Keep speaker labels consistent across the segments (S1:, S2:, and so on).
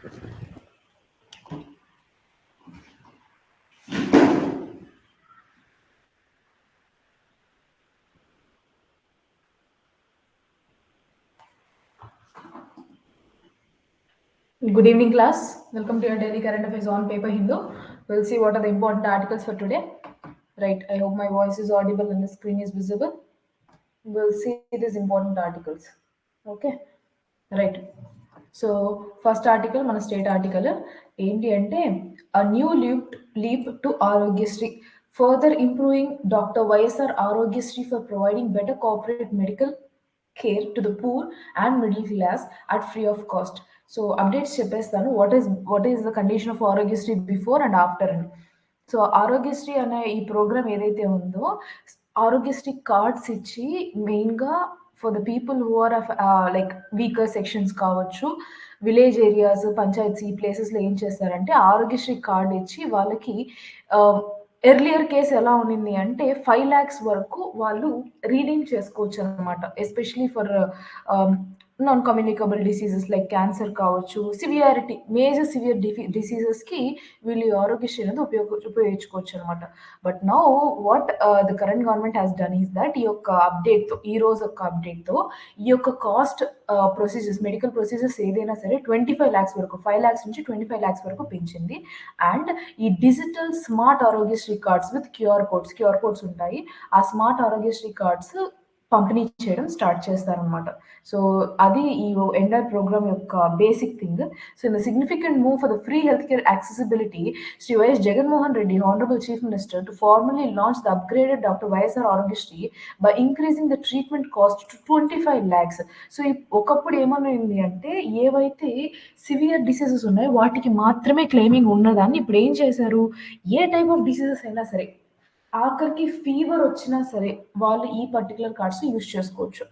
S1: Good evening, class. Welcome to your daily current affairs on paper Hindu. We'll see what are the important articles for today. Right. I hope my voice is audible and the screen is visible. We'll see these important articles. Okay. Right. So first article, మన state article ఏంటి అంటే a new leap to Arogyasri, further improving Dr. YSR Arogyasri for providing better corporate medical care to the poor and middle class at free of cost. So updates చెప్పేస్తాను. What is the condition of Aarogyasri before and after అని. So Aarogyasri అనే ఈ programme ఏదైతే ఉందో Aarogyasri cards ఇచ్చి మెయిన్గా for the people who are like weaker sections కావచ్చు, village areas, panchayati ఈ ప్లేసెస్లో ఏం చేస్తారంటే ఆరోగ్యశ్రీ కార్డ్ ఇచ్చి వాళ్ళకి ఎర్లియర్ కేసు ఎలా ఉండింది అంటే 5 lakhs వరకు వాళ్ళు రీడీమ్ చేసుకోవచ్చు అనమాట. Especially for non communicable diseases like cancer కావచ్చు, సివియారిటీ మేజర్ సివియర్ డిసీజెస్కి వీళ్ళు ఆరోగ్యశ్రీ అనేది ఉపయోగించుకోవచ్చు అనమాట. But now what the current government has done is that ఈ యొక్క అప్డేట్తో, ఈ రోజు యొక్క అప్డేట్తో ఈ యొక్క కాస్ట్ ప్రొసీజర్స్, మెడికల్ ప్రొసీజర్స్ ఏదైనా సరే 25 lakhs వరకు, 5 lakhs నుంచి 25 lakhs వరకు పెంచింది. అండ్ ఈ digital smart Aarogyasri cards with QR codes ఉంటాయి. ఆ స్మార్ట్ ఆరోగ్యశ్రీ కార్డ్స్ పంపిణీ చేయడం స్టార్ట్ చేస్తారనమాట. సో అది ఈ ఎండర్ ప్రోగ్రామ్ యొక్క basic thing. So in the significant move for the free health care accessibility, Shri YS Jaganmohan Reddy, honourable chief minister, to formally launch the upgraded doctor YSR Aarogyasri by increasing the treatment cost to 25 lakhs. So ఒకప్పుడు ఏమన్నది అంటే ఏవైతే severe diseases ఉన్నాయో వాటికి మాత్రమే claiming ఉన్నదాన్ని ఇప్పుడు ఏం చేశారు, ఏ టైప్ ఆఫ్ డిసీజెస్ అయినా సరే, ఆఖరికి ఫీవర్ వచ్చినా సరే వాళ్ళు ఈ పర్టికులర్ కార్డ్స్ యూజ్ చేసుకోవచ్చు.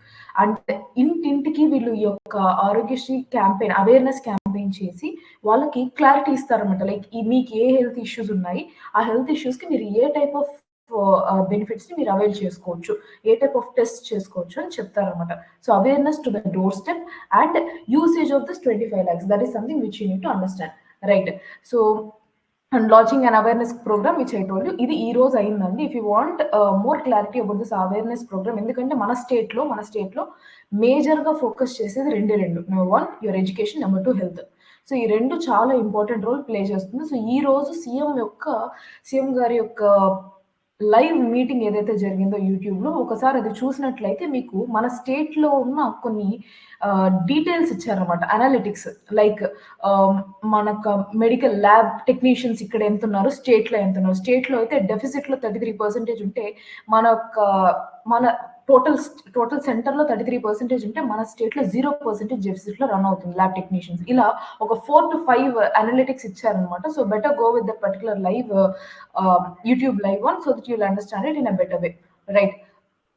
S1: అంటే ఇంటింటికి వీళ్ళు ఈ యొక్క ఆరోగ్యశ్రీ క్యాంపెయిన్, అవేర్నెస్ క్యాంపెయిన్ చేసి వాళ్ళకి క్లారిటీ ఇస్తారనమాట. లైక్ మీకు ఏ హెల్త్ ఇష్యూస్ ఉన్నాయి, ఆ హెల్త్ ఇష్యూస్కి మీరు ఏ టైప్ ఆఫ్ బెనిఫిట్స్ని మీరు అవైల్ చేసుకోవచ్చు, ఏ టైప్ ఆఫ్ టెస్ట్ చేసుకోవచ్చు అని చెప్తారనమాట. So awareness to the door step and usage of this 25 lakhs, that is something which you need to understand, right? So and launching an awareness program which I told you, ఇది ఈ రోజు అయిందండి. If you want more clarity about this awareness program, ఎందుకంటే మన స్టేట్లో మేజర్గా focus చేసేది రెండే రెండు. Number 1 your education, number 2 health. So ఈ రెండు చాలా ఇంపార్టెంట్ రోల్ ప్లే చేస్తుంది. సో ఈ రోజు సీఎం గారి యొక్క లైవ్ మీటింగ్ ఏదైతే జరిగిందో యూట్యూబ్లో, ఒకసారి అది చూసినట్లయితే మీకు మన స్టేట్లో ఉన్న కొన్ని డీటెయిల్స్ ఇచ్చారనమాట, అనాలిటిక్స్. లైక్ మనకు మెడికల్ ల్యాబ్ టెక్నీషియన్స్ ఇక్కడ ఎంత ఉన్నారు, స్టేట్లో ఎంత ఉన్నారు. స్టేట్లో అయితే డెఫిసిట్లో 33% ఉంటే మన టోటల్ సెంటర్లో 33% ఉంటే మన స్టేట్లో 0% డెఫిసిట్లో రన్ అవుతుంది ల్యాబ్ టెక్నీషియన్స్. ఇలా ఒక 4 to 5 అనలిటిక్స్ ఇచ్చారనమాట. So better go with that particular live YouTube live one, so that you'll understand it in a better way, right?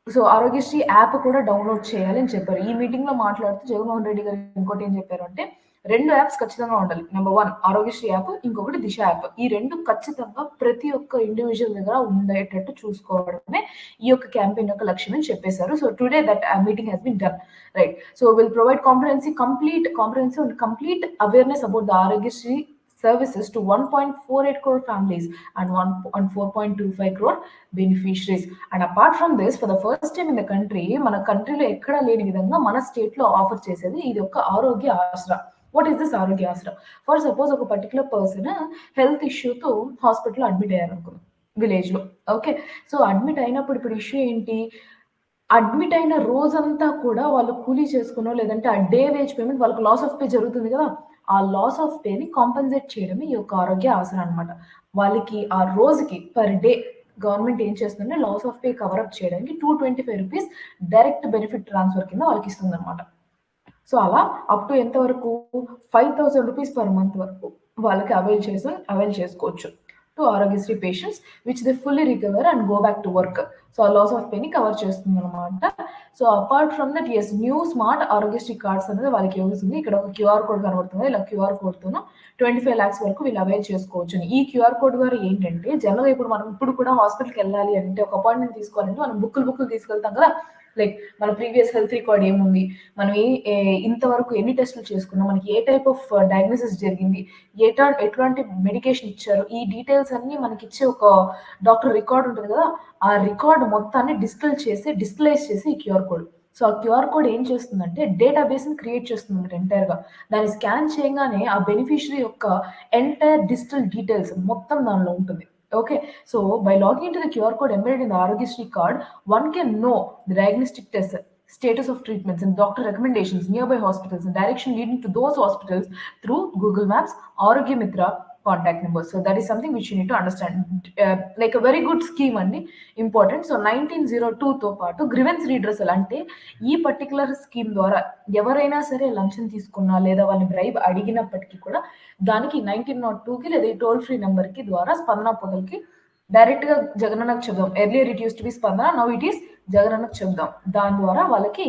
S1: So Aarogyasri app కూడా డౌన్లోడ్ చేయాలి అని చెప్పారు. ఈ మీటింగ్ లో మాట్లాడుతూ జగన్మోహన్ రెడ్డి గారు ఇంకోటి ఏం చెప్పారు అంటే 2 యాప్స్ ఖచ్చితంగా ఉండాలి. నెంబర్ 1 ఆరోగ్యశ్రీ యాప్, ఇంకొకటి దిశ యాప్. ఈ 2 ఖచ్చితంగా ప్రతి ఒక్క ఇండివిజువల్ దగ్గర ఉండేటట్టు చూసుకోవడమే ఈ యొక్క క్యాంపెయిన్ యొక్క లక్ష్యం అని చెప్పేశారు. So today that meeting has been done, right? So will provide comprehensive and complete awareness about the Aarogyasri services to 1.48 crore families and 4.25 crore beneficiaries. And apart from this, for the first time in the country, మన కంట్రీలో ఎక్కడా లేని విధంగా మన స్టేట్లో offer చేసేది ఇది ఒక ఆరోగ్య ఆసరా. వాట్ ఈస్ దిస్ ఆరోగ్య ఆసరా? ఫర్ సపోజ్ ఒక పర్టికులర్ పర్సన్ హెల్త్ ఇష్యూతో హాస్పిటల్లో అడ్మిట్ అయ్యారనుకున్నాం విలేజ్లో, ఓకే? సో అడ్మిట్ అయినప్పుడు ఇప్పుడు ఇష్యూ ఏంటి, అడ్మిట్ అయిన రోజంతా కూడా వాళ్ళు కూలీ చేసుకునో లేదంటే ఆ డే వేజ్ పేమెంట్ వాళ్ళకి లాస్ ఆఫ్ పే జరుగుతుంది కదా, ఆ లాస్ ఆఫ్ పేని కాంపెన్సేట్ చేయడమే ఈ యొక్క ఆరోగ్య ఆసరా అనమాట. వాళ్ళకి ఆ రోజుకి పర్ డే గవర్నమెంట్ ఏం చేస్తుందంటే లాస్ ఆఫ్ పే కవరప్ చేయడానికి 225 రూపీస్ డైరెక్ట్ బెనిఫిట్ ట్రాన్స్ఫర్ కింద వాళ్ళకి ఇస్తుంది అనమాట. సో అలా అప్ టు ఎంత వరకు 5,000 రూపీస్ పర్ మంత్ వరకు వాళ్ళకి అవైల్ చేసుకోవచ్చు to Aarogyasri patients which they fully recover and go back to work. So ఆ లాస్ ఆఫ్ పేని కవర్ చేస్తుంది అనమాట. So apart from that, yes, new smart Aarogyasri cards అనేది వాళ్ళకి వస్తుంది. ఇక్కడ ఒక క్యూఆర్ కోడ్ కనబడుతుంది. ఇలా క్యూఆర్ కోడ్తోనూ 25 lakhs వరకు వీళ్ళు అవైల్ చేసుకోవచ్చు. ఈ క్యూఆర్ కోడ్ ద్వారా ఏంటంటే జనరల్గా ఇప్పుడు కూడా హాస్పిటల్కి వెళ్ళాలి అంటే ఒక అపాయింట్మెంట్ తీసుకోవాలంటే మనం బుక్కులు తీసుకెళ్తాం కదా, లైక్ మన ప్రీవియస్ హెల్త్ రికార్డ్ ఏముంది, మనం ఇంతవరకు ఎన్ని టెస్టులు చేసుకున్నాం, మనకి ఏ టైప్ ఆఫ్ డయాగ్నోసిస్ జరిగింది, ఎట్లాంటి మెడికేషన్ ఇచ్చారు, ఈ డీటెయిల్స్ అన్ని మనకి ఇచ్చే ఒక డాక్టర్ రికార్డ్ ఉంటుంది కదా, ఆ రికార్డ్ మొత్తాన్ని డిస్ప్లేస్ చేసి ఈ క్యూఆర్ కోడ్. సో ఆ క్యూఆర్ కోడ్ ఏం చేస్తుందంటే డేటాబేస్ ని క్రియేట్ చేస్తుంది అన్నమాట ఎంటైర్ గా. దాన్ని స్కాన్ చేయగానే ఆ బెనిఫిషియరీ యొక్క ఎంటైర్ డిజిటల్ డీటెయిల్స్ మొత్తం దానిలో ఉంటుంది. Okay, so by logging into the QR code embedded in the Arogyasri card, one can know the diagnostic tests, status of treatments, and doctor recommendations, nearby hospitals, and direction leading to those hospitals through Google Maps, Arogya Mitra contact numbers. So that is something which you need to understand. Like a very good scheme and important. So 1902 తో పాటు grievance redressal అంటే ఈ particular scheme ద్వారా ఎవరైనా సరే లంచం తీసుకున్నా లేదా వాళ్ళని బ్రైబ్ అడిగినప్పటికీ కూడా దానికి 1902కి లేదా ఈ టోల్ ఫ్రీ నెంబర్ కి ద్వారా స్పందన పోర్టల్కి డైరెక్ట్ గా జగనన్నకు చెప్దాం. Earlier it use to be స్పందన, నౌ ఇట్ ఈస్ జగనన్నకు చెప్దాం. దాని ద్వారా వాళ్ళకి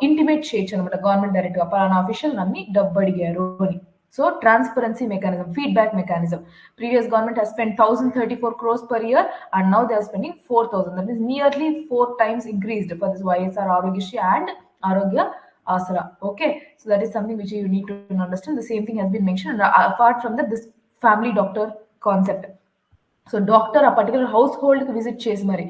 S1: ఇంటిమేట్ చేయొచ్చు అనమాట గవర్నమెంట్ డైరెక్ట్ గా పలానా అఫీషియల్ నన్ను డబ్బు అడిగారు అని. So transparency mechanism, feedback mechanism. Previous government has spent 1034 crores per year and now they are spending 4000. That is nearly 4 times increased for this YSR Arogyasri and Arogya Asara. Okay, so that is something which you need to understand. The same thing has been mentioned. Apart from that, this family doctor concept. So doctor ఆ particular house హోల్డ్కి visit చేసి మరి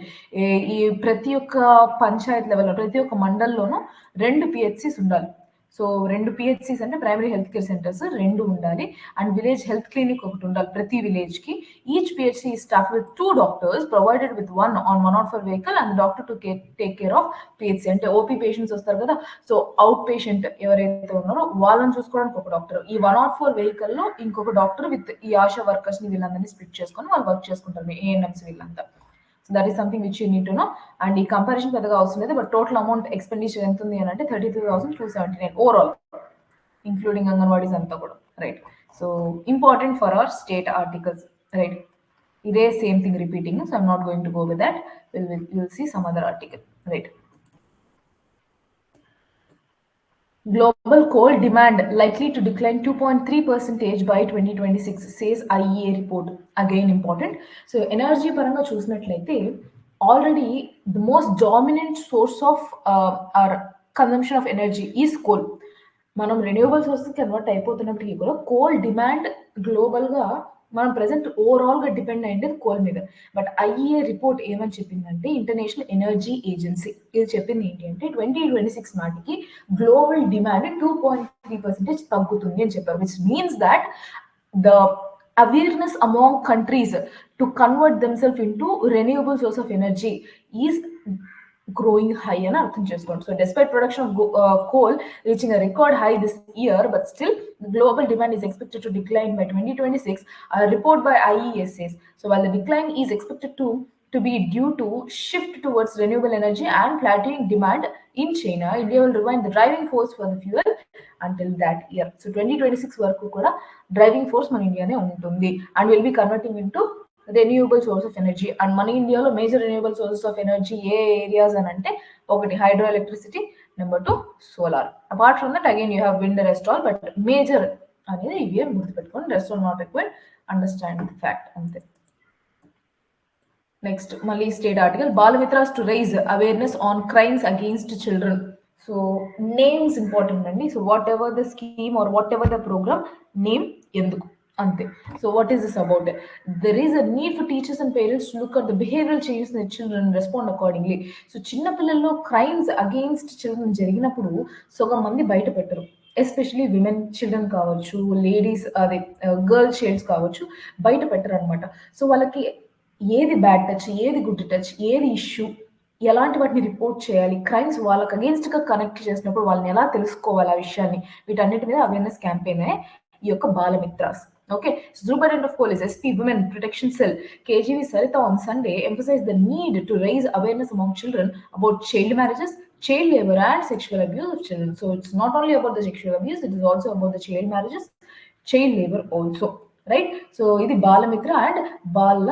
S1: ఈ ప్రతి ఒక్క పంచాయత్ లెవెల్లో ప్రతి ఒక్క మండల్లోనూ 2 PHCs ఉండాలి. సో 2 పిహెచ్సిస్ అంటే ప్రైమరీ హెల్త్ కేర్ సెంటర్స్ 2 ఉండాలి. అండ్ విలేజ్ హెల్త్ క్లినిక్ ఒకటి ఉండాలి ప్రతి విలేజ్ కి. Each PHC staff with 2 doctors provided with 1 on 104 vehicle and doctor to take care of PHC. అంటే ఓపీ పేషెంట్స్ వస్తారు కదా, సో అవుట్ పేషెంట్ ఎవరైతే ఉన్నారో వాళ్ళని చూసుకోవడానికి ఒక డాక్టర్, ఈ 104 వెహికల్ లో ఇంకొక డాక్టర్ విత్ ఈ ఆశా వర్కర్స్ ని వీళ్ళందరినీ స్ప్లిట్ చేసుకొని వాళ్ళు వర్క్ చేసుకుంటారు, ఏఎన్ఎంస్ వీళ్ళంతా. So that is something which you need to know. And ఈ కంపారిజన్ పెద్దగా అవసరం లేదు, బట్ టోటల్ అమౌంట్ ఎక్స్పెండిచర్ ఎంత ఉంది అని అంటే 33,279 ఓవరాల్ ఇంక్లూడింగ్ అంగన్వాడీస్ అంతా కూడా. Right, so important for our state articles. Right, ఇదే same thing repeating, so I'm not going to go with that. Will see some other article. Right, global coal demand likely to decline 2.3% by 2026, says IEA report. Again important. So energy paranga chusinatleyte already the most dominant source of our consumption of energy is coal. మనం renewable sources convert అయిపోతున్నప్పటికీ కూడా coal demand global గా మనం present overall గా depend అయ్యేది coal మీద. But IEA report ఏమని చెప్పిందంటే, international energy agency ఇది చెప్పింది ఏంటి అంటే 2026 నాటికి గ్లోబల్ డిమాండ్ 2.3% తగ్గుతుంది అని చెప్పారు. Which means that the awareness among countries to convert themselves into renewable source of energy is growing high అని అర్థం చేసుకోండి. So despite production of coal reaching a record high this year, but still the global demand is expected to decline by 2026. A report by IEA says, so while the decline is expected to be due to shift towards renewable energy and plateauing demand in China, India will remain the driving force for the fuel until that year. So 2026 వరకు కూడా driving force మన ఇండియానే ఉంటుంది and will be converting into renewable source of energy. And మన ఇండియాలో major renewable sources of energy ఏ areas అని అంటే, ఒకటి hydro electricity, number 2 solar. Apart from that again you have wind, rest all, but major అనేది ఇవే గుర్తుపెట్టుకోండి. Rest all not required, understand the fact అంతే. నెక్స్ట్ మళ్ళీ state article, Balamitras to raise awareness on crimes against children. So names important అండి. So whatever the scheme are what ever the program, name ఎందుకు అంతే. So what is this about? There is a need for teachers and parents to look at the behavioural changes in children and respond accordingly. So చిన్న పిల్లల్లో crimes against children జరిగినప్పుడు సగం మంది బయట పెట్టరు, especially women children కావచ్చు, ladies అదే girls child's కావచ్చు, బయట పెట్టరు అనమాట. సో వాళ్ళకి ఏది బ్యాడ్ టచ్, ఏది గుడ్ టచ్, ఏది ఇష్యూ, ఎలాంటి వాటిని రిపోర్ట్ చేయాలి, క్రైమ్స్ వాళ్ళకి అగేన్స్ట్ గా కనెక్ట్ చేసినప్పుడు వాళ్ళని ఎలా తెలుసుకోవాలి, ఆ విషయాన్ని, వీటన్నిటి మీద అవేర్నెస్ క్యాంపెయిన్ ఈ యొక్క బాలమిత్రాస్. Okay, so Superintendent of Police, SP Women Protection Cell, KGV Sarita on Sunday emphasized the need to raise awareness among children about child marriages, child labor and sexual abuse of children. So it's not only about the sexual abuse, it is also about the child marriages, child labor also. Right? So ఇది Balamitra and వాళ్ళ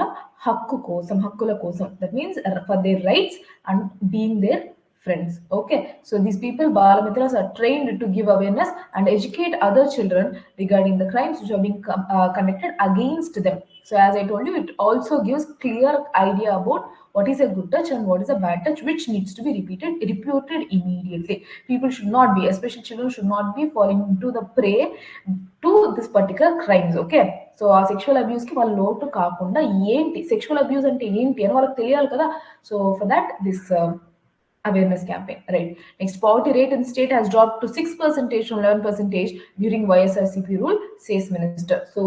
S1: హక్కు కోసం, హక్కుల కోసం, that means for their rights and being their friends. Okay, so these people, Balamitras, are trained to give awareness and educate other children regarding the crimes which are being conducted against them. So, as I told you, it also gives clear idea about what is a good touch and what is a bad touch, which needs to be reported immediately. People should not be, especially children, should not be falling into the prey to this particular crimes. Okay, so ఆ sexual abuse కి వాళ్ళు లోటు కాకుండా ఏంటి sexual abuse అంటే ఏంటి అని వాళ్ళకి తెలియాలి కదా. So for that this awareness campaign, right? Next, poverty rate in state has dropped to 6% from 11% during YSRCP rule, says minister. So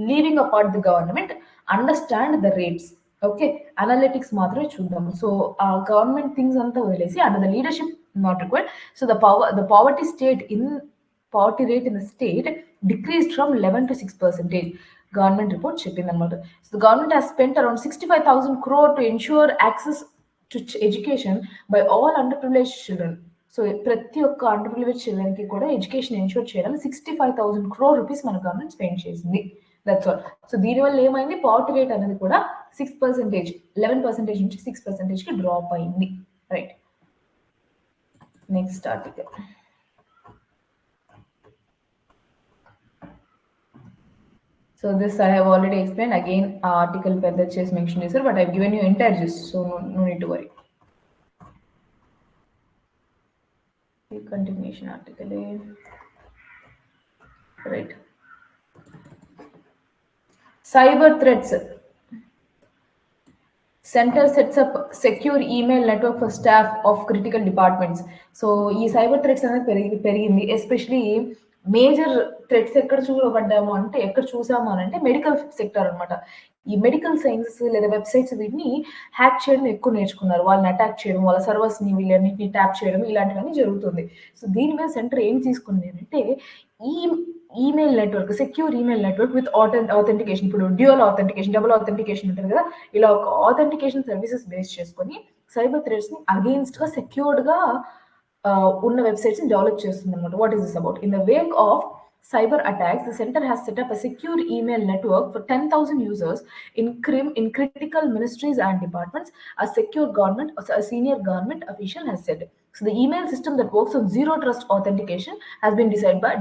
S1: leaving apart the government, understand the rates. Okay, analytics మాత్రమే చూద్దాం. So ఆ government things అంతా వదిలేసి under the leadership not required. So the poverty rate in the state decreased from 11 to 6%. Government report చెప్పింది అనమాట. So the government has spent around 65,000 crore to ensure access to education by all underprivileged children. So ప్రతి ఒక్క అండర్ప్రివిలేజ్ children కి కూడా education ensure చేయడానికి 65,000 crore rupees మన government spend చేసింది. That's all. So దీనివల్ల ఏమైంది, పావర్టీ రేట్ అనేది కూడా 6%, 11% నుంచి 6% కి డ్రాప్ అయింది. Right, next article. So this I have already explained. Again, article పెద్ద చేసి మెన్షన్ చేశారు, but I've given you entire gist, so no need to worry. Continuation article, right? Cyber threats. Center sets up secure email network for staff of critical departments. So ఈ cyber threats అనేది పెరిగింది. Especially major threats ఎక్కడ చూడబడ్డాము అంటే, ఎక్కడ చూసాము అని అంటే medical sector అనమాట. ఈ మెడికల్ సైన్సెస్ లేదా వెబ్సైట్స్ వీటిని హ్యాక్ చేయడం ఎక్కువ నేర్చుకున్నారు. వాళ్ళని అటాక్ చేయడం, వాళ్ళ సర్వర్స్ ని వీళ్ళన్నింటినీ ట్యాప్ చేయడం, ఇలాంటివన్నీ జరుగుతుంది. సో దీని మీద సెంటర్ ఏం తీసుకుంది అంటే, ఈ email network, secure email network with authentication, ఇప్పుడు డ్యూయల్ ఆథెంటికేషన్, డబుల్ ఆథెంటికేషన్ ఉంటుంది కదా, ఇలా ఒక ఆథెంటికేషన్ సర్వీసెస్ బేస్ చేసుకొని సైబర్ థ్రెట్స్ ని అగేన్స్ట్ గా సెక్యూర్డ్ గా ఉన్న వెబ్సైట్స్ ని డెవలప్ చేస్తుంది అనమాట. What is this about? In the Wake of cyber attacks, the center has set up a secure email network for 10,000 users in critical ministries and departments, a senior government official has said. So the email system that works on zero trust authentication has been designed by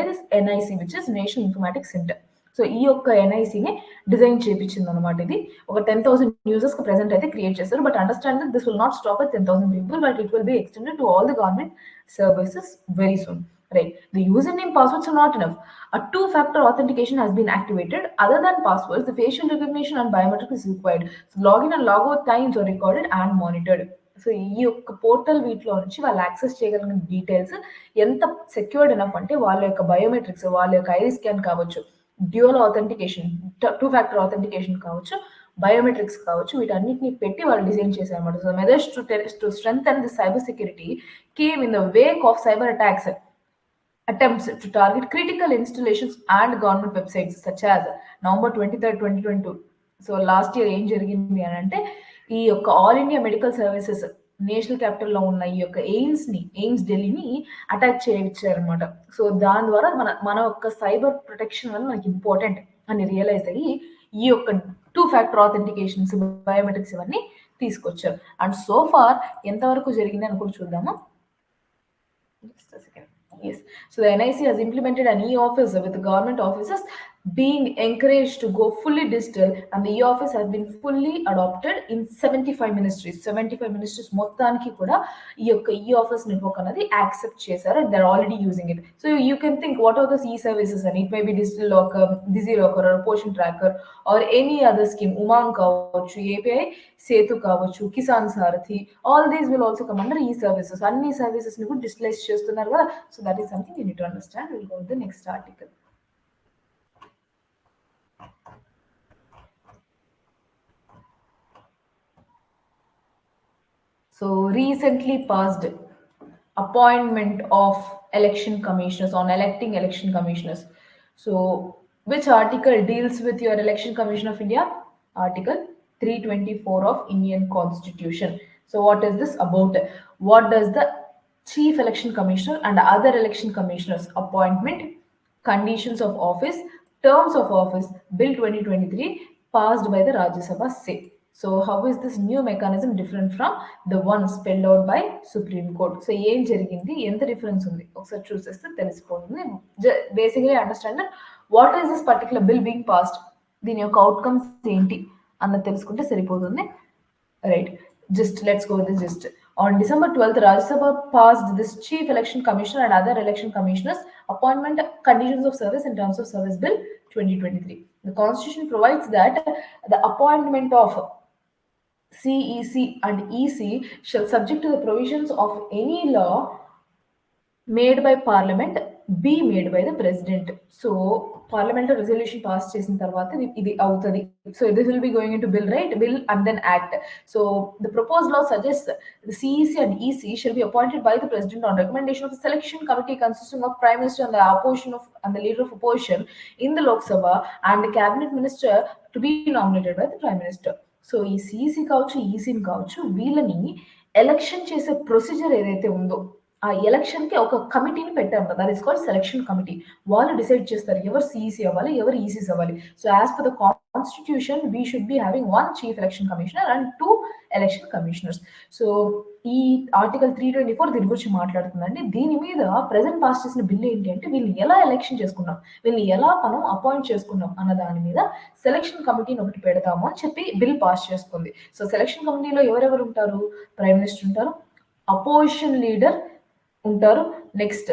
S1: this NIC, which is National Informatics Center. So ఈ యొక్క ఎన్ఐసిని design చేయించింది అనమాట. ఇది ఒక 10,000 users కి present అయితే create చేస్తారు. But understand that this will not stop at 10,000 people, but it will be extended to all the government services very soon. Right. The username passwords are not enough. A two-factor authentication has been activated. Other than passwords, the facial recognition and biometric is required. So login and logout times are recorded and monitored. So ఈ యొక్క portal వీటిలో నుంచి వాళ్ళు access చేయగలిగిన details ఎంత secured enough అంటే, వాళ్ళ యొక్క బయోమెట్రిక్స్, వాళ్ళ యొక్క ఐరి స్కాన్ కావచ్చు, dual authentication, two factor authentication కావచ్చు, బయోమెట్రిక్స్ కావచ్చు, వీటన్నిటిని పెట్టి వాళ్ళు డిజైన్ చేశారు అనమాట. So measures to strengthen the cyber security came in the Wake of cyber attacks attempts to target critical installations and government websites such as November 23rd, 2022. So last year ఏం జరిగింది అని అంటే, ఈ యొక్క all India medical services national capital లో ఉన్న ఈ యొక్క ఎయిమ్స్ ఢిల్లీని అటాక్ చేయించారనమాట. సో దాని ద్వారా మన యొక్క సైబర్ ప్రొటెక్షన్ వల్ల మనకి ఇంపార్టెంట్ అని రియలైజ్ అయ్యి ఈ యొక్క టూ ఫ్యాక్టర్ ఆథెంటికేషన్స్, బయోమెట్రిక్స్ ఇవన్నీ తీసుకొచ్చారు. అండ్ సో ఫార్ ఎంతవరకు జరిగింది అని కూడా చూద్దాము. Yes. So the NIC has implemented an e-office with the government offices being encouraged to go fully digital, and the e-office has been fully adopted in 75 ministries. 75 ministries మొత్తానికి కూడా ఈ యొక్క e-office network అనేది యాక్సెప్ట్ చేశారు, and they're already using it. So you can think what are those e-services, and it may be digital locker, Digi locker or Portion tracker or any other scheme, Umang కావచ్చు, API Setu కావచ్చు, కిసాన్ సారథి, all these will also come under e-services. అన్ని services ని కూడా digitalise చేస్తున్నారు కదా. So that is something you need to understand. We'll go to the next article. So recently passed appointment of election commissioners, on electing election commissioners. So which article deals with your Election Commission of India? Article 324 of Indian Constitution. So what is this about? What does the Chief Election Commissioner and other election commissioners appointment, conditions of office, terms of office, Bill 2023 passed by the Rajya Sabha say? So how is this new mechanism different from the one spelled out by Supreme Court? So ఏం జరిగింది, ఎంత difference ఉంది ఒకసారి చూసేస్తే తెలిసిపోతుంది. Basically understand what is this particular bill being passed, దీని యొక్క outcomes ఏంటి అన్నది తెలుసుకుంటే సరిపోతుంది. Right. Just let's go with this gist. On December 12th, Rajya Sabha passed this Chief Election Commissioner and other election commissioners appointment conditions of service and terms of service bill 2023. The constitution provides that the appointment of CEC and EC shall subject to the provisions of any law made by parliament be made by the president. So parliament resolution passed చేసిన తర్వాత ఇది అవుతుంది. So this will be going into bill, right? Bill and then act. So the proposed law suggests the CEC and EC shall be appointed by the president on recommendation of a selection committee consisting of prime minister and the opposition of and the leader of opposition in the Lok Sabha and the cabinet minister to be nominated by the prime minister. So ఈ CEC కావచ్చు, ఈసీని కావచ్చు, వీళ్ళని election చేసే procedure ఏదైతే ఉందో ఆ election కి ఒక కమిటీని పెట్టారు, that is called selection committee. వాళ్ళు డిసైడ్ చేస్తారు ఎవరు సిఈసి అవ్వాలి, ఎవరు ఈసీస్ అవ్వాలి. So as per the constitution we should be having 1 chief election commissioner and 2 election commissioners. So ఈ ఆర్టికల్ 324 దీని గురించి మాట్లాడుతుందండి. దీని మీద ప్రెసెంట్ పాస్ చేసిన బిల్ ఏంటి అంటే వీళ్ళు ఎలా ఎలక్షన్ చేసుకున్నాం, వీళ్ళు ఎలా మనం అపాయింట్ చేసుకున్నాం అన్న దాని మీద సెలక్షన్ కమిటీని ఒకటి పెడతాము అని చెప్పి బిల్ పాస్ చేసుకుంది. సో సెలక్షన్ కమిటీలో ఎవరెవరు ఉంటారు, ప్రైమ్ మినిస్టర్ ఉంటారు, అపోజిషన్ లీడర్ ఉంటారు, నెక్స్ట్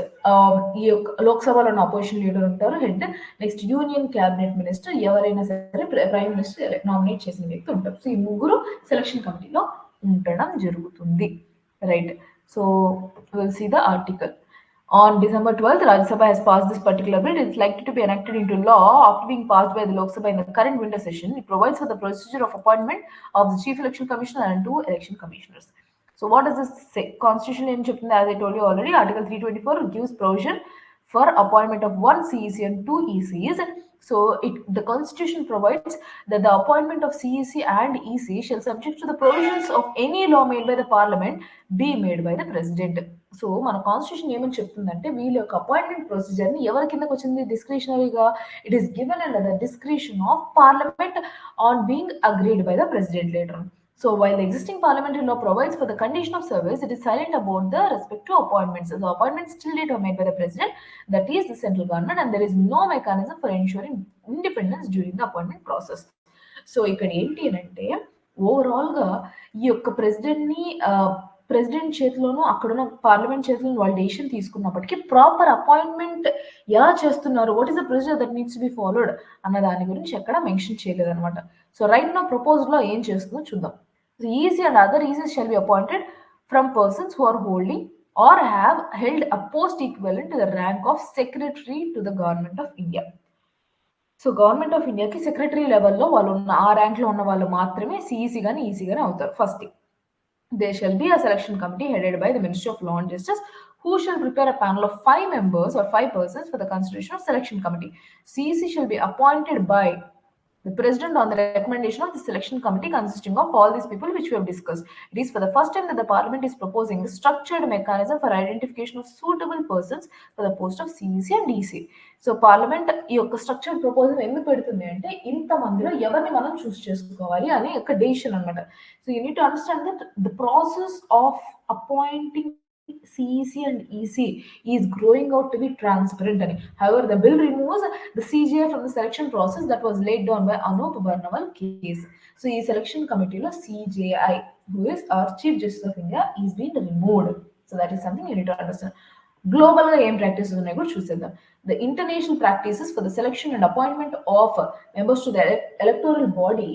S1: ఈ యొక్క లోక్సభలో ఉన్న అపోజిషన్ లీడర్ ఉంటారు head, next union cabinet minister ఎవరైనా సరే ప్రైమ్ మినిస్టర్ నామినేట్ చేసిన వ్యక్తి ఉంటారు. సో ఈ ముగ్గురు సెలక్షన్ కమిటీలో ఉండడం జరుగుతుంది. Right. So will see the article. On December 12th, Rajya Sabha has passed this particular bill. It's likely to be enacted into law after being passed by the Lok Sabha in the current winter session. It provides for the procedure of appointment of the Chief Election Commissioner and 2 election commissioners. So what does this say? Constitution in Chapter, as I told you already, Article 324 gives provision for appointment of 1 CEC and 2 ECs. So the Constitution provides that the appointment of CEC and EC shall subject to the provisions of any law made by the Parliament be made by the President. So మన constitution ఏమని చెప్తుందంటే వీళ్ళ యొక్క appointment procedure ని ఎవరి కిందకి వచ్చింది, డిస్క్రిషనరీగా. It is given under the discretion of Parliament on being agreed by the president later. So while the existing parliamentary law provides for the condition of service, it is silent about the respective appointments. So appointments still are made by the president, that is the central government, and there is no mechanism for ensuring independence during the appointment process. So ఇక్కడ ఏంటి అని అంటే overall గా ఈ యొక్క president చేతిలోనూ అక్కడున్న parliament చేతిలోనూ వాళ్ళు decision తీసుకున్నప్పటికీ proper appointment ఎలా చేస్తున్నారు, what is the procedure that needs to be followed అన్న దాని గురించి ఎక్కడ మెన్షన్ చేయలేదు అనమాట. సో రైట్ నా ప్రపోజల్ లో ఏం చేస్తుందో చూద్దాం. The EC and other ECs shall be appointed from persons who are holding or have held a post equivalent to the rank of secretary to the government of India. So government of ఇండియాకి secretary లెవెల్లో వాళ్ళు ఉన్న ఆ rank లో ఉన్న వాళ్ళు మాత్రమే CEC గానీ ఈసీ గానీ అవుతారు. First thing, there shall be a selection committee headed by the Ministry of Law and Justice who shall prepare a panel of 5 members or 5 persons for the constitution of selection committee. CEC shall be appointed by the president on the recommendation of the selection committee consisting of all these people which we have discussed. It is for the first time that the parliament is proposing a structured mechanism for identification of suitable persons for the post of CEC and EC. So parliament ఈ యొక్క structured proposal ఎందుకు పెడుతుంది అంటే ఇంత మందిలో ఎవరిని మనం చూస్ చేసుకోవాలి అనే ఒక డెసిషన్ అనమాట. So you need to understand that the process of appointing CEC and EC is growing out to be transparent. However, the bill removes the CJI from the selection process that was laid down by Anup Barnawal case. So, the selection committee lo CJI, who is our Chief Justice of India, is being removed. So, that is something you need to understand. Global aim practices ఉన్నాయి కూడా చూసేద్దాం. The international practices for the selection and appointment of members to the electoral body,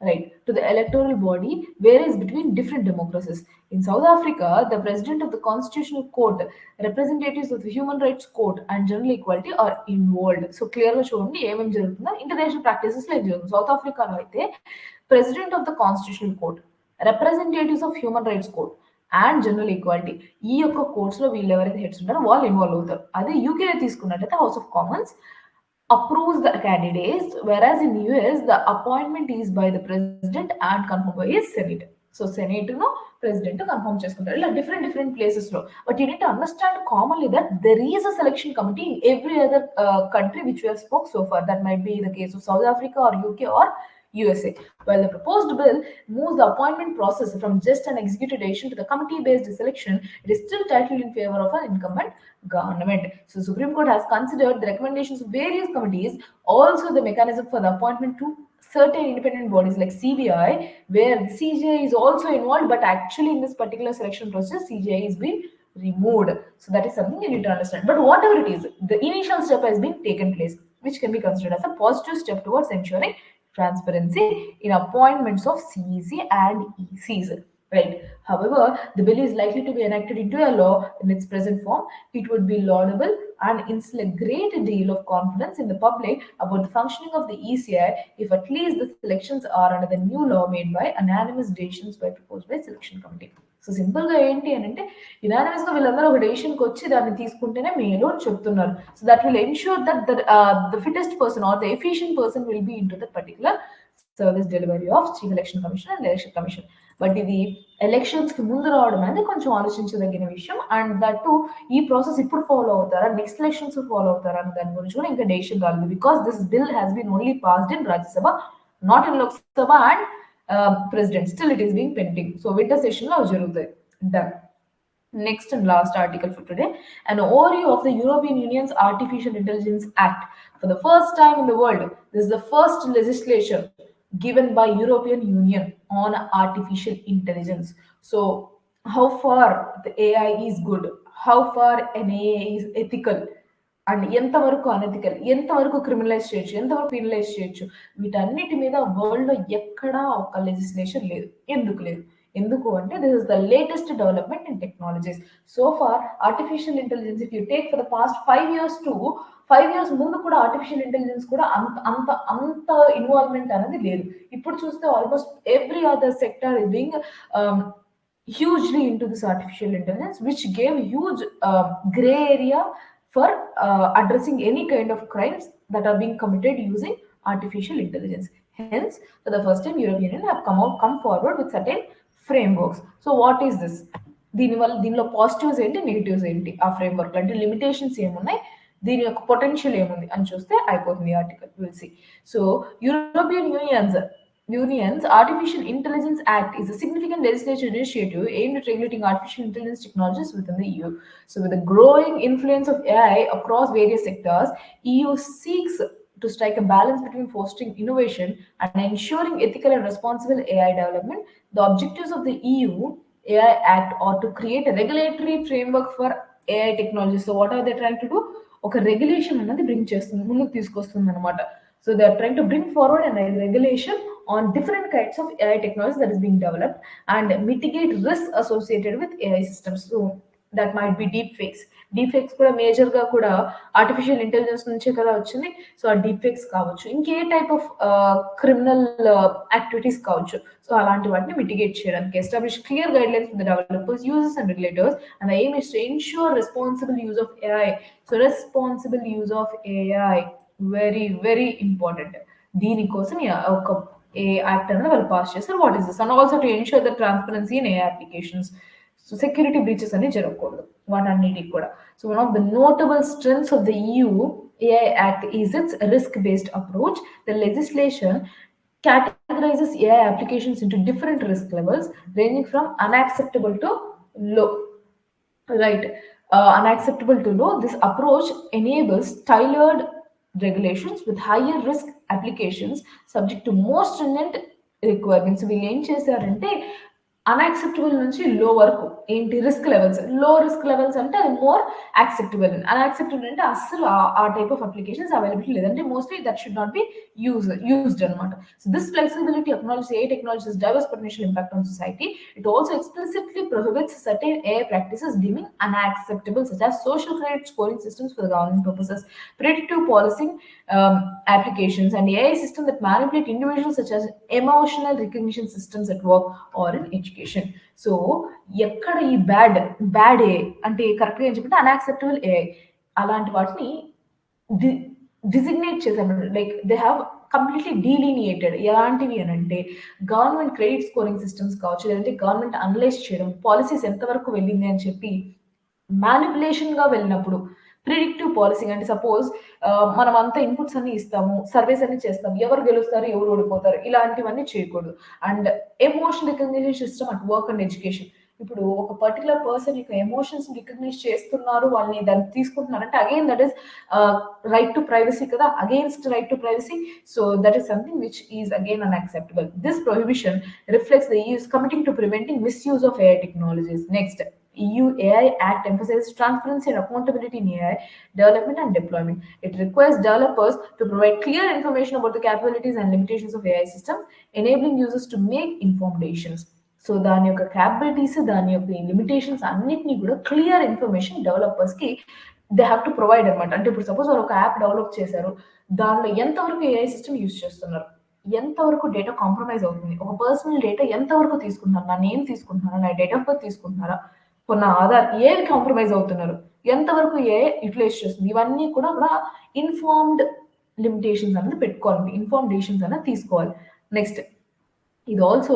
S1: right, to the electoral body varies between different democracies. In South Africa, the president of the Constitutional Court, representatives of the Human Rights Court and General Equality are involved. So clearly చూడండి ఏమేమి జరుగుతుందో international practices లో ఏం జరుగుతుంది. South ఆఫ్రికాలో అయితే president of the constitutional court, representatives of human rights court and general equality, ఈ యొక్క కోర్ట్స్ లో వీళ్ళు ఎవరైతే హెడ్స్ ఉంటారో వాళ్ళు ఇన్వాల్వ్ అవుతారు. అదే యూకేలో తీసుకున్నట్టయితే house of Commons approves the candidates, whereas in US the appointment is by the president and confirmed by his senate. So senate no president confirm చేసుకుంటారు. ఇలా different places లో. But you need to understand commonly that there is a selection committee in every other country which we have spoke so far. That might be the case of South Africa or UK or USA. While the proposed bill moves the appointment process from just an executive decision to the committee-based selection, it is still titled in favor of an incumbent government. So Supreme Court has considered the recommendations of various committees, also the mechanism for the appointment to certain independent bodies like CBI, where the CJI is also involved, but actually in this particular selection process, CJI is being removed. So that is something you need to understand. But whatever it is, the initial step has been taken place, which can be considered as a positive step towards ensuring transparency in appointments of CEC and ECs. Right. However, the bill is likely to be enacted into a law in its present form. It would be laudable and instill a great deal of confidence in the public about the functioning of the ECI if at least the selections are under the new law made by unanimous decisions by proposed by selection committee. So సింపుల్గా ఏంటి అని అంటే యునానిమస్గా వీళ్ళందరూ ఒక డెసిషన్కి వచ్చి దాన్ని తీసుకుంటేనే మేలు అని చెప్తున్నారు. So that will ensure that the fittest person or the efficient person will be in to that particular service delivery of chief election commission and election commission. But ఇది ఎలక్షన్స్ కి ముందు రావడం అనేది కొంచెం ఆలోచించదగిన విషయం. అండ్ దట్ ఈ process ఇప్పుడు ఫాలో అవుతారా, నెక్స్ట్ ఎలక్షన్స్ ఫాలో అవుతారా అని దాని గురించి కూడా ఇంకా డెసిషన్ రాలేదు. Because this bill has been only passed in Rajya Sabha, not in Lok Sabha and president. Still it is being pending. So winter session lo jarugutayi. Done. Next and last article for today, an overview of the European Union's Artificial Intelligence Act. For the first time in the world, this is the first legislation given by European Union on artificial intelligence. So how far the AI is good, how far an AI is ethical, and ఎంతవరకు unethical, ఎంతవరకు criminalise చేయొచ్చు, ఎంతవరకు penalise చేయొచ్చు, వీటన్నిటి మీద world లో ఎక్కడా ఒక లెజిస్లేషన్ లేదు. ఎందుకు లేదు? ఎందుకు అంటే this is the latest development in technologies. So far artificial intelligence if you take for the past 5 years to 5 years ముందు కూడా ఆర్టిఫిషియల్ ఇంటెలిజెన్స్ కూడా అంత అంత అంత ఇన్వాల్వ్మెంట్ అనేది లేదు. ఇప్పుడు చూస్తే almost every other sector is being hugely into this artificial intelligence, which gave huge gray area for addressing any kind of crimes that are being committed using artificial intelligence. Hence, for the first time, European Union have come forward with certain frameworks. So, what is this? దీనిలో positives ఏంటి, negatives ఏంటి, ఆ framework అంటే limitations ఏమున్నాయి, దీని యొక్క potential ఏముంది అని చూస్తే అయిపోతుంది article. Will see. So European Union's Artificial Intelligence Act is a significant legislative initiative aimed at regulating artificial intelligence technologies within the EU. So, with the growing influence of AI across various sectors, EU seeks to strike a balance between fostering innovation and ensuring ethical and responsible AI development. The objectives of the EU AI Act are to create a regulatory framework for AI technology. So, what are they trying to do? ఒక regulation అనేది bring చేస్తుంది, ముందుకు తీసుకొస్తుంది అనమాట. So they are trying to bring forward a regulation on different kinds of AI technology that is being developed and mitigate risks associated with AI systems. So that might be deepfakes. Deepfakes కూడా major గా కూడా artificial intelligence నుంచే కదా వచ్చింది. So ఆ డీప్ఫేక్స్ కావచ్చు, ఇంకే type of criminal activities కావచ్చు. సో అలాంటి వాటిని మిటిగేట్ చేయడానికి establish clear guide lines for the developers, users and regulators, and the aim is to ensure responsible use of AI. So responsible use of AI very very important. దీనికోసం ఒక ఏ act అనేది వాళ్ళు pass చేస్తారు. What is this? And also to ensure the transparency in AI applications. So security breaches అని జరగకూడదు వాటన్నిటికి కూడా. So one of the notable strengths of the EU AI Act is its risk-based approach. The legislation categorizes AI applications into different risk levels, ranging from unacceptable to low. Right, unacceptable to low. This approach enables tailored regulations with higher risk applications subject to more stringent requirements. వీళ్ళు ఏం చేశారంటే unacceptable నుంచి low వరకు ఏంటి risk levels, low risk levels అంటే అది more acceptable, unacceptable అంటే అస్సలు ఆ టైప్ ఆఫ్ అప్లికేషన్స్ అవైలబిలిటీ లేదంటే mostly that should not be used అనమాట. So this flexibility acknowledges AI technology's diverse potential impact on society. It also explicitly prohibits certain AI practices deeming unacceptable, such as social credit scoring systems for the government purposes, predictive policing applications, and AI systems that manipulate individuals, such as emotional recognition systems at work or in education. So ఎక్కడ ఈ bad ఏ అంటే కరెక్ట్గా ఏం చెప్పంటే unacceptable ఏ అలాంటి వాటిని designate చేశారు. Like they have completely delineated. ఎలాంటివి అని అంటే గవర్నమెంట్ క్రెడిట్ స్కోరింగ్ సిస్టమ్స్ కావచ్చు, లేదంటే గవర్నమెంట్ అనలైజ్ చేయడం, పాలసీస్ ఎంతవరకు వెళ్ళింది అని చెప్పి మ్యానిపులేషన్ గా వెళ్ళినప్పుడు ప్రిడిక్టివ్ పాలసింగ్ అంటే సపోజ్ మనం అంతా ఇన్పుట్స్ అన్ని ఇస్తాము, సర్వేస్ అన్ని చేస్తాము, ఎవరు గెలుస్తారు ఎవరు ఓడిపోతారు ఇలాంటివన్నీ చేయకూడదు. And emotion recognition system at work and education. ఇప్పుడు ఒక పర్టికులర్ పర్సన్ యొక్క ఎమోషన్స్ రికగ్నైజ్ చేస్తున్నారు, వాళ్ళని దాన్ని తీసుకుంటున్నారు అంటే again that is right to privacy కదా, against right to privacy. So that is something which is again unacceptable. This prohibition reflects the EU's committing to preventing misuse of AI technologies. Next, EU AI Act emphasizes transparency and accountability in AI development and deployment. It requires developers to provide clear information about the capabilities and limitations of AI systems, enabling users to make informed decisions. సో దాని యొక్క capabilities, దాని యొక్క limitations అన్నిటినీ కూడా clear information డెవలపర్స్కి they have to provide అనమాట. అంటే ఇప్పుడు సపోజ్ వాళ్ళు ఒక యాప్ డెవలప్ చేశారు, దానిలో ఎంతవరకు ఏఐ సిస్టమ్ యూజ్ చేస్తున్నారు, ఎంతవరకు డేటా కాంప్రమైజ్ అవుతుంది, ఒక పర్సనల్ డేటా ఎంతవరకు తీసుకుంటున్నారు, నా నేమ్ తీసుకుంటున్నారా, నా డేట్ ఆఫ్ బర్త్ తీసుకుంటున్నారా, కొన్న ఆధార్ ఏవి కాంప్రమైజ్ అవుతున్నారు, ఎంతవరకు ఏ యూటిలైజ్ చేస్తుంది, ఇవన్నీ కూడా ఇన్ఫార్మ్డ్ లిమిటేషన్స్ అనేది పెట్టుకోవాలి, ఇన్ఫార్మ్ డెసిషన్స్ అనేది తీసుకోవాలి. Next, it also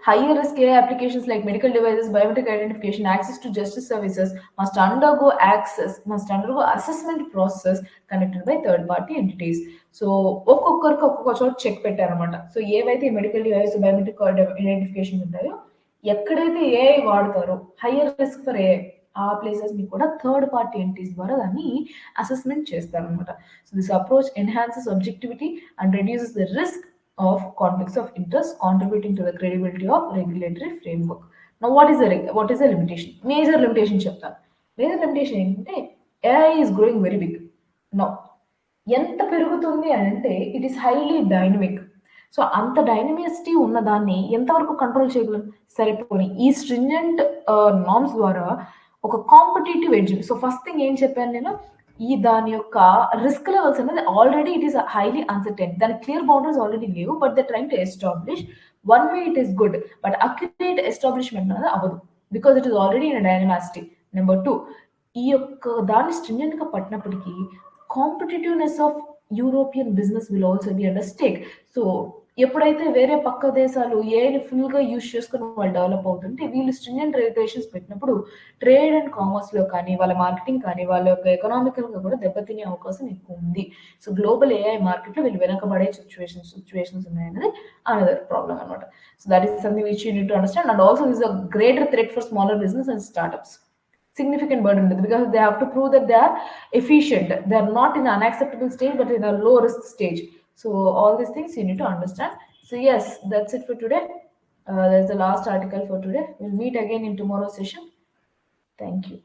S1: higher risk AI applications like medical devices, biometric identification, access to justice services must undergo assessment process conducted by third party entities. So ఒక్కొక్కరికి ఒక్కొక్క చోట చెక్ పెట్టారనమాట. So ఏవైతే medical device, biometric identification ఉంటాయో, ఎక్కడైతే AI వాడతారో higher risk for AI ఆ places ని కూడా థర్డ్ పార్టీ ఎంటిటీస్ ద్వారా దాన్ని అసెస్మెంట్ చేస్తారనమాట. So this approach enhances objectivity and reduces the risk of conflicts of interest, contributing to the credibility of regulatory framework. Now, what is the limitation? Major limitation చెప్తాను. Major limitation ఏంటంటే AI is growing very big. Now, ఎంత పెరుగుతుంది అంటే it is highly dynamic. So అంత డైనమిసిటీ ఉన్న దాన్ని ఎంతవరకు control చేయగలం? సరిపోని ఈ స్ట్రింజెంట్ నార్మ్స్ ద్వారా ఒక competitive edge. So first thing ఏం చెప్పాను నేను, ఈ దాని యొక్క రిస్క్ లెవెల్స్ అనేది already it is highly uncertain, దాని క్లియర్ బౌండరీస్ ఆల్రెడీ లేవు, but they trying to establish. One way it is good, but accurate establishment అనేది అవ్వదు, because it is already in dynamicity. Number 2, ఈ యొక్క దాన్ని స్ట్రింజెంట్ గా పట్టినప్పటికీ competitiveness of European business will also be under stake. సో ఎప్పుడైతే వేరే పక్క దేశాలు ఏఐని ఫుల్ గా యూజ్ చేసుకుని వాళ్ళు డెవలప్ అవుతుంటే, వీళ్ళు స్ట్రింజెంట్ రెగ్యులేషన్స్ పెట్టినప్పుడు ట్రేడ్ అండ్ కామర్స్ లో కానీ, వాళ్ళ మార్కెటింగ్ కానీ, వాళ్ళ యొక్క ఎకనామికల్ గా కూడా దెబ్బతినే అవకాశం ఎక్కువ ఉంది. సో గ్లోబల్ ఏఐ మార్కెట్ లో వీళ్ళు వెనకబడే సిచ్యువేషన్స్ ఉన్నాయనేది అనదర్ ప్రాబ్లమ్ అనమాట. So that is something which you need to understand. And also this a greater threat for smaller business and startups. Significant burden because they have to prove that they are efficient, they are not in an unacceptable stage but in a low risk stage. So all these things you need to understand. So yes, that's it for today. That's the last article for today. We'll meet again in tomorrow's session. Thank you.